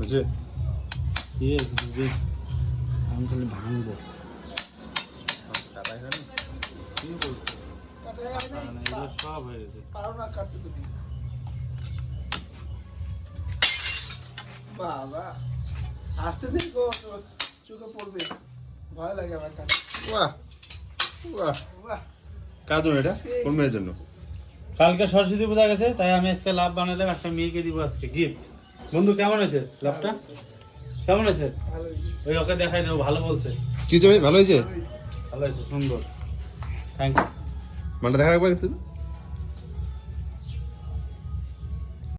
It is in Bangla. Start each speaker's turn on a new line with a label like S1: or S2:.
S1: হয়েছে
S2: আমি তাহলে ভাঙবো।
S1: কাটা এখানে
S2: কি বলছো? এগুলো সব হয়ে গেছে।
S3: পারো না কাটতে তুমি। বাবা আসতে দিন গো, চোখে পড়বে, ভয় লাগে আমার কাছে।
S1: বাহ বাহ
S3: বাহ
S1: কাজু এটা কোন মেয়ের জন্য?
S2: কালকে সরস্বতী পূজা গেছে, তাই আমি আজকে লাভ বানালাম, একটা মেয়েকে দিব আজকে গিফট। বন্ধু কেমন হয়েছে লাভটা? কেমন হয়েছে?
S3: ভালো হয়েছে,
S2: ওই ওকে দেখাই দেবো, ভালো বলছে।
S1: কি হয়েছে ভাই, ভালো হয়েছে?
S3: ভালো হয়েছে।
S2: ভালো হয়েছে, সুন্দর। Thank you.
S1: মানটা দেখা একবার একটু